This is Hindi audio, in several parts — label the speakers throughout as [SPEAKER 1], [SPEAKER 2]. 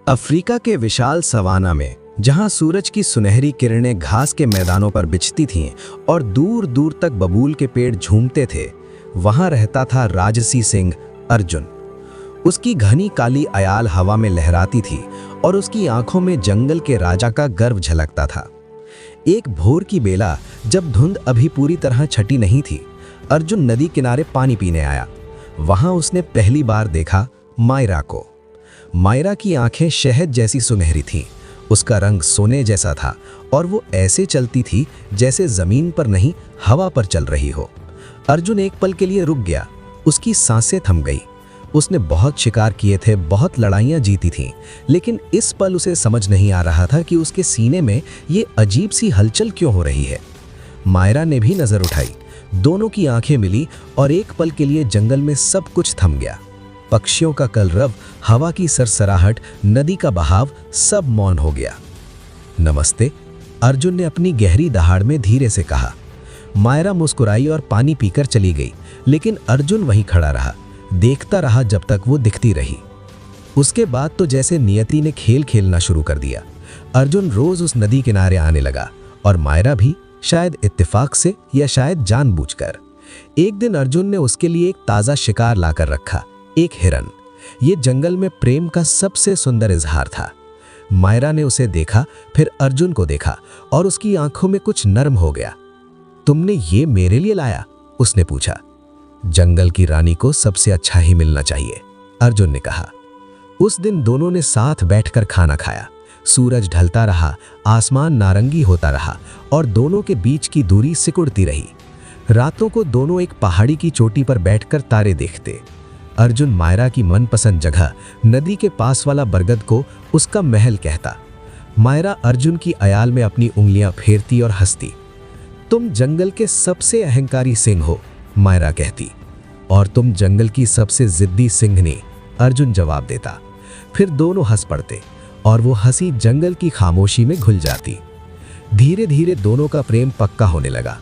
[SPEAKER 1] अफ्रीका के विशाल सवाना में जहां सूरज की सुनहरी किरणें घास के मैदानों पर बिछती थीं और दूर दूर तक बबूल के पेड़ झूमते थे, वहां रहता था राजसी सिंह अर्जुन। उसकी घनी काली अयाल हवा में लहराती थी और उसकी आंखों में जंगल के राजा का गर्व झलकता था। एक भोर की बेला, जब धुंध अभी पूरी तरह छटी नहीं थी, अर्जुन नदी किनारे पानी पीने आया। वहां उसने पहली बार देखा मायरा को। मायरा की आंखें शहद जैसी सुनहरी थीं, उसका रंग सोने जैसा था और वो ऐसे चलती थी जैसे जमीन पर नहीं, हवा पर चल रही हो। अर्जुन एक पल के लिए रुक गया, उसकी सांसें थम गई। उसने बहुत शिकार किए थे, बहुत लड़ाइयाँ जीती थीं, लेकिन इस पल उसे समझ नहीं आ रहा था कि उसके सीने में ये अजीब सी हलचल क्यों हो रही है। मायरा ने भी नजर उठाई, दोनों की आंखें मिली और एक पल के लिए जंगल में सब कुछ थम गया। पक्षियों का कलरव, हवा की सरसराहट, नदी का बहाव, सब मौन हो गया। नमस्ते, अर्जुन ने अपनी गहरी दहाड़ में धीरे से कहा। मायरा मुस्कुराई और पानी पीकर चली गई, लेकिन अर्जुन वहीं खड़ा रहा, देखता रहा जब तक वो दिखती रही। उसके बाद तो जैसे नियति ने खेल खेलना शुरू कर दिया। अर्जुन रोज उस नदी किनारे आने लगा और मायरा भी, शायद इत्तेफाक से या शायद जानबूझकर। एक दिन अर्जुन ने उसके लिए एक ताज़ा शिकार लाकर रखा, एक हिरन। ये जंगल में प्रेम का सबसे सुंदर इजहार था। मायरा ने उसे देखा, फिर अर्जुन को देखा और उसकी आंखों में कुछ नर्म हो गया। तुमने ये मेरे लिए लाया? उसने पूछा। जंगल की रानी को सबसे अच्छा ही मिलना चाहिए, अर्जुन ने कहा। उस दिन दोनों ने साथ बैठकर खाना खाया। सूरज ढलता रहा, आसमान नारंगी होता रहा और दोनों के बीच की दूरी सिकुड़ती रही। रातों को दोनों एक पहाड़ी की चोटी पर बैठकर तारे देखते। अर्जुन मायरा की मनपसंद जगह, नदी के पास वाला बरगद को उसका महल कहता। मायरा अर्जुन की अयाल में अपनी उंगलियां फेरती और हंसती। तुम जंगल के सबसे अहंकारी सिंह हो, मायरा कहती। और तुम जंगल की सबसे जिद्दी सिंहनी, अर्जुन जवाब देता। फिर दोनों हंस पड़ते और वो हंसी जंगल की खामोशी में घुल जाती। धीरे धीरे दोनों का प्रेम पक्का होने लगा।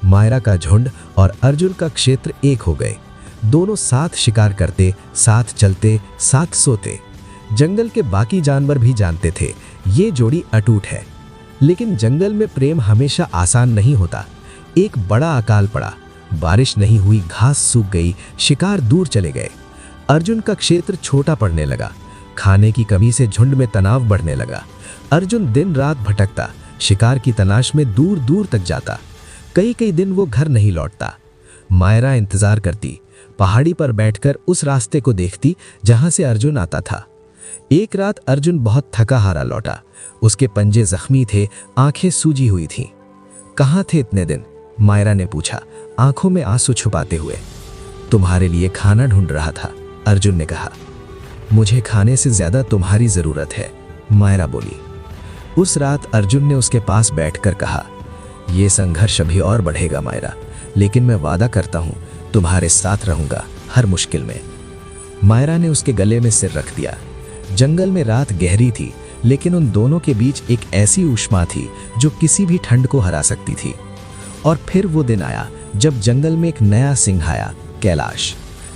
[SPEAKER 1] मायरा का झुंड और अर्जुन का क्षेत्र एक हो गए। दोनों साथ शिकार करते, साथ चलते, साथ सोते। जंगल के बाकी जानवर भी जानते थे ये जोड़ी अटूट है। लेकिन जंगल में प्रेम हमेशा आसान नहीं होता। एक बड़ा अकाल पड़ा, बारिश नहीं हुई, घास सूख गई, शिकार दूर चले गए। अर्जुन का क्षेत्र छोटा पड़ने लगा, खाने की कमी से झुंड में तनाव बढ़ने लगा। अर्जुन दिन रात भटकता, शिकार की तलाश में दूर दूर तक जाता। कई कई दिन वो घर नहीं लौटता। मायरा इंतजार करती, पहाड़ी पर बैठकर उस रास्ते को देखती जहां से अर्जुन आता था। एक रात अर्जुन बहुत थका हारा लौटा। उसके पंजे जख्मी थे, आंखें सूजी हुई थीं। कहाँ थे इतने दिन? मायरा ने पूछा, आंखों में आंसू छुपाते हुए। तुम्हारे लिए खाना ढूंढ रहा था, अर्जुन ने कहा। मुझे खाने से ज्यादा तुम्हारी जरूरत है, मायरा बोली। उस रात अर्जुन ने उसके पास बैठकर कहा, यह संघर्ष अभी और बढ़ेगा मायरा, लेकिन मैं वादा करता हूं तुम्हारे साथ रहूंगा हर मुश्किल में। मायरा ने उसके गले में सिर रख दिया। जंगल में रात गहरी थी, लेकिन उन दोनों के बीच एक ऐसी ऊष्मा थी जो किसी भी ठंड को हरा सकती थी। और फिर वो दिन आया जब जंगल में एक नया सिंह आया, कैलाश।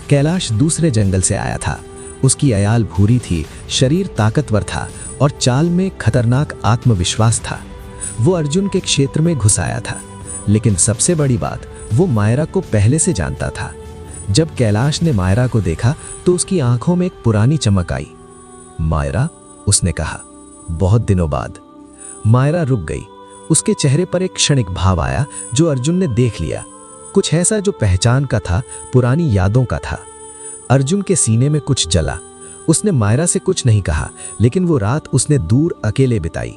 [SPEAKER 1] कैलाश दूसरे जंगल से आया था। उसकी अयाल भूरी थी, शरीर ताकतवर था और चाल में खतरनाक आत्मविश्वास था। वो अर्जुन के क्षेत्र में घुस आया था, लेकिन सबसे बड़ी बात, वो मायरा को पहले से जानता था। जब कैलाश ने मायरा को देखा तो उसकी आंखों में एक पुरानी चमक आई। मायरा, उसने कहा, बहुत दिनों बाद। मायरा रुक गई। उसके चेहरे पर एक क्षणिक भाव आया जो अर्जुन ने देख लिया। कुछ ऐसा जो पहचान का था, पुरानी यादों का था। अर्जुन के सीने में कुछ जला। उसने मायरा से कुछ नहीं कहा, लेकिन वो रात उसने दूर अकेले बिताई।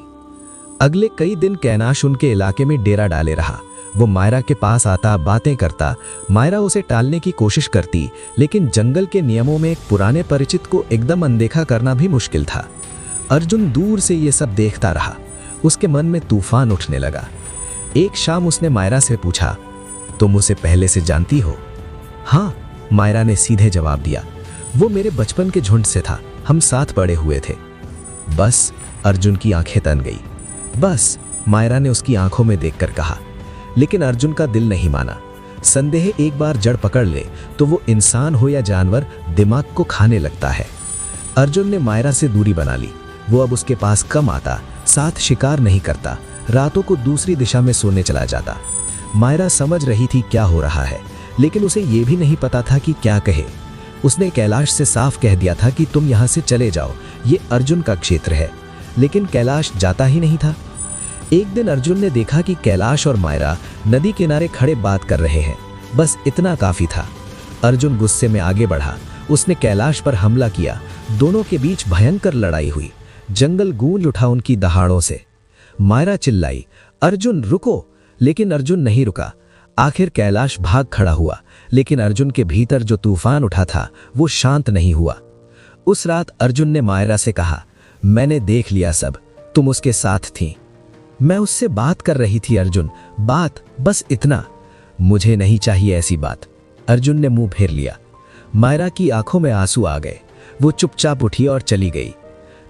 [SPEAKER 1] अगले कई दिन कैलाश उनके इलाके में डेरा डाले रहा। वो मायरा के पास आता, बातें करता। मायरा उसे टालने की कोशिश करती, लेकिन जंगल के नियमों में एक पुराने परिचित को एकदम अनदेखा करना भी मुश्किल था। अर्जुन दूर से ये सब देखता रहा। उसके मन में तूफान उठने लगा। एक शाम उसने मायरा से पूछा, तुम उसे पहले से जानती हो? हाँ, मायरा ने सीधे जवाब दिया। वो मेरे बचपन के झुंड से था, हम साथ बड़े हुए थे। बस, अर्जुन की आंखें तन गई। बस, मायरा ने उसकी आंखों में देखकर कहा। लेकिन अर्जुन का दिल नहीं माना। संदेह एक बार जड़ पकड़ ले तो वो इंसान हो या जानवर, दिमाग को खाने लगता है। अर्जुन ने मायरा से दूरी बना ली। वो अब उसके पास कम आता, साथ शिकार नहीं करता, रातों को दूसरी दिशा में सोने चला जाता। मायरा समझ रही थी क्या हो रहा है, लेकिन उसे ये भी नहीं पता था कि क्या कहे। उसने कैलाश से साफ कह दिया था कि तुम यहाँ से चले जाओ, ये अर्जुन का क्षेत्र है, लेकिन कैलाश जाता ही नहीं था। एक दिन अर्जुन ने देखा कि कैलाश और मायरा नदी किनारे खड़े बात कर रहे हैं। बस इतना काफी था। अर्जुन गुस्से में आगे बढ़ा, उसने कैलाश पर हमला किया। दोनों के बीच भयंकर लड़ाई हुई। जंगल गूंज उठा उनकी दहाड़ों से। मायरा चिल्लाई, अर्जुन रुको, लेकिन अर्जुन नहीं रुका। आखिर कैलाश भाग खड़ा हुआ, लेकिन अर्जुन के भीतर जो तूफान उठा था वो शांत नहीं हुआ। उस रात अर्जुन ने मायरा से कहा, मैंने देख लिया सब, तुम उसके साथ थी। मैं उससे बात कर रही थी अर्जुन, बात, बस इतना। मुझे नहीं चाहिए ऐसी बात। अर्जुन ने मुंह फेर लिया। मायरा की आंखों में आंसू आ गए। वो चुपचाप उठी और चली गई।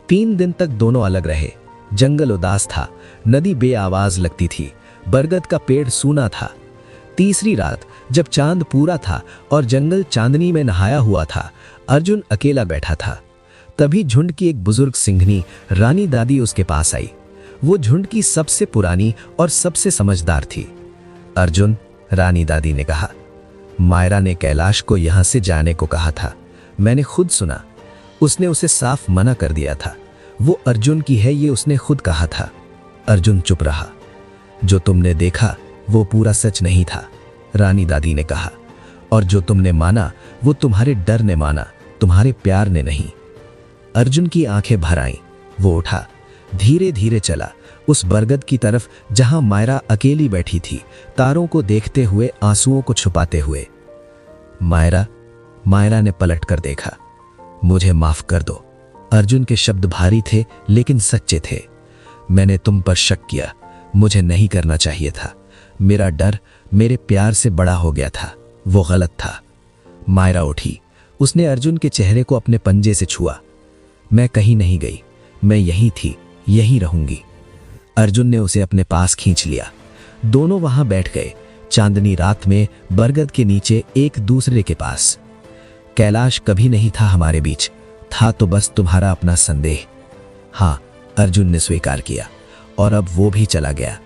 [SPEAKER 1] 3 दिन तक दोनों अलग रहे। जंगल उदास था, नदी बेआवाज लगती थी, बरगद का पेड़ सूना था। तीसरी रात जब चांद पूरा था और जंगल चांदनी में नहाया हुआ था, अर्जुन अकेला बैठा था। तभी झुंड की एक बुजुर्ग सिंघनी रानी दादी उसके पास आई। वो झुंड की सबसे पुरानी और सबसे समझदार थी। अर्जुन, रानी दादी ने कहा, मायरा ने कैलाश को यहां से जाने को कहा था। मैंने खुद सुना। उसने उसे साफ मना कर दिया था। वो अर्जुन की है, ये उसने खुद कहा था। अर्जुन चुप रहा। जो तुमने देखा वो पूरा सच नहीं था, रानी दादी ने कहा, और जो तुमने माना वो तुम्हारे डर ने माना, तुम्हारे प्यार ने नहीं। अर्जुन की आंखें भर आईं। वो उठा, धीरे धीरे चला उस बरगद की तरफ जहां मायरा अकेली बैठी थी, तारों को देखते हुए, आंसुओं को छुपाते हुए। मायरा, मायरा ने पलट कर देखा। मुझे माफ कर दो। अर्जुन के शब्द भारी थे लेकिन सच्चे थे। मैंने तुम पर शक किया, मुझे नहीं करना चाहिए था। मेरा डर मेरे प्यार से बड़ा हो गया था, वो गलत था। मायरा उठी। उसने अर्जुन के चेहरे को अपने पंजे से छुआ। मैं कहीं नहीं गई, मैं यहीं थी, यहीं रहूंगी। अर्जुन ने उसे अपने पास खींच लिया। दोनों वहां बैठ गए, चांदनी रात में बरगद के नीचे, एक दूसरे के पास। कैलाश कभी नहीं था हमारे बीच, था तो बस तुम्हारा अपना संदेह। हाँ, अर्जुन ने स्वीकार किया, और अब वो भी चला गया।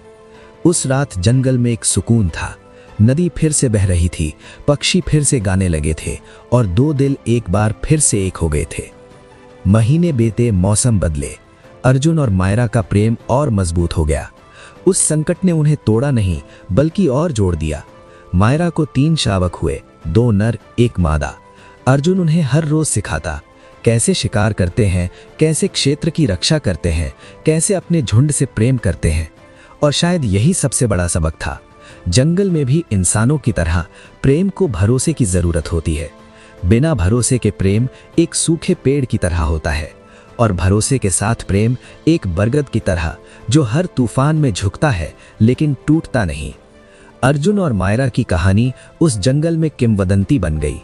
[SPEAKER 1] उस रात जंगल में एक सुकून था। नदी फिर से बह रही थी, पक्षी फिर से गाने लगे थे, और 2 दिल एक बार फिर से एक हो गए थे। महीने बीते, मौसम बदले, अर्जुन और मायरा का प्रेम और मजबूत हो गया। उस संकट ने उन्हें तोड़ा नहीं बल्कि और जोड़ दिया। मायरा को 3 शावक हुए, 2 नर 1 मादा। अर्जुन उन्हें हर रोज सिखाता, कैसे शिकार करते हैं, कैसे क्षेत्र की रक्षा करते हैं, कैसे अपने झुंड से प्रेम करते हैं। और शायद यही सबसे बड़ा सबक था। जंगल में भी इंसानों की तरह प्रेम को भरोसे की जरूरत होती है। बिना भरोसे के प्रेम एक सूखे पेड़ की तरह होता है, और भरोसे के साथ प्रेम एक बरगद की तरह, जो हर तूफान में झुकता है लेकिन टूटता नहीं। अर्जुन और मायरा की कहानी उस जंगल में किंवदंती बन गई।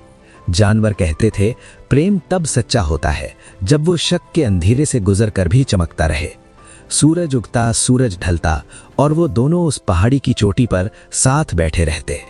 [SPEAKER 1] जानवर कहते थे, प्रेम तब सच्चा होता है जब वो शक के अंधेरे से गुजर कर भी चमकता रहे। सूरज उगता, सूरज ढलता, और वो दोनों उस पहाड़ी की चोटी पर साथ बैठे रहते।